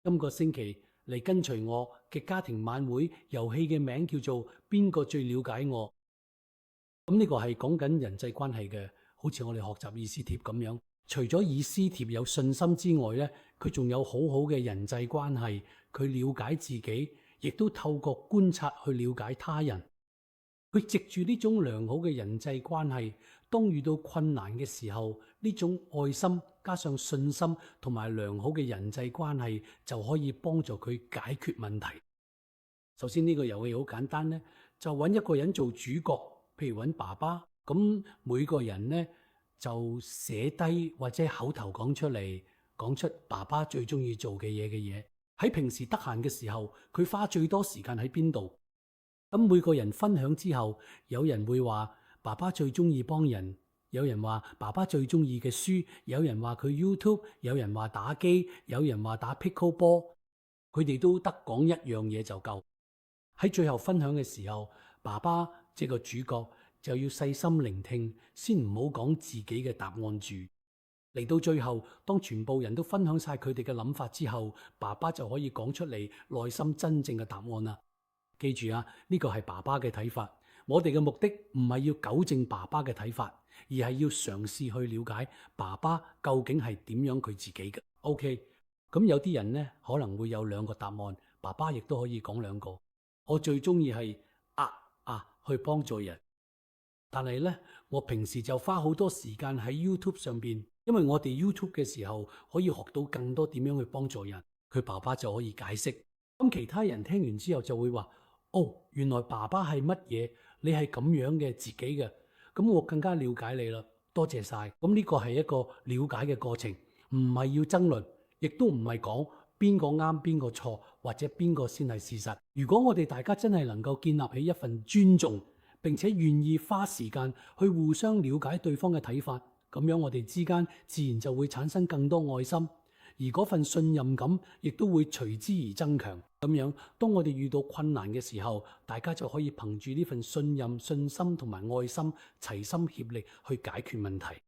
今個星期嚟跟隨我嘅家庭晚會遊戲嘅名叫做邊個最了解我？咁呢個係講緊人際關係嘅，好似我哋學習以斯帖咁樣。除咗以斯帖有信心之外呢，佢仲有好好嘅人際關係，佢了解自己，亦都透過觀察去了解他人。佢藉住呢種良好嘅人際關係，當遇到困難嘅時候，呢種愛心加上信心同埋良好嘅人際關係，就可以幫助佢解決問題。首先呢個遊戲好簡單呢，就揾一個人做主角，譬如揾爸爸，咁每個人呢，就寫低或者口頭講出嚟，講出爸爸最中意做嘅嘢。喺平時得閒嘅時候，佢花最多時間喺邊度？咁每個人分享之後，有人會話爸爸最中意幫人，有人話爸爸最中意嘅書，有人話佢 YouTube，有人話打機，有人話打 pickleball，佢哋都得講一樣嘢就夠。喺最後分享嘅時候，爸爸這個主角就要細心聆聽，先唔好講自己嘅答案住。嚟到最後，當全部人都分享晒佢哋嘅諗法之後，爸爸就可以講出嚟內心真正嘅答案啦。記住啊，呢個係爸爸嘅睇法。我哋嘅目的唔係要糾正爸爸嘅睇法，而係要嘗試去了解爸爸究竟係點樣佢自己嘅。OK，咁有啲人呢可能會有兩個答案，爸爸亦都可以講兩個。我最中意係去幫助人，但係呢，我平時就花好多時間喺 YouTube 上邊，因為我哋 YouTube 嘅時候可以學到更多點樣去幫助人。佢爸爸就可以解釋，咁其他人聽完之後就會話：哦，原來爸爸係乜嘢？你係咁樣嘅自己嘅，咁我更加了解你啦。多謝晒。咁呢個係一個了解嘅過程，唔係要爭論，亦都唔係講邊個啱邊個錯，或者邊個先係事實。如果我哋大家真係能夠建立起一份尊重，並且願意花時間去互相了解對方嘅睇法，咁樣我哋之間自然就會產生更多愛心。而嗰份信任感亦都會隨之而增強。咁樣，當我哋遇到困難嘅時候，大家就可以憑住呢份信任、信心同埋愛心，齊心協力去解決問題。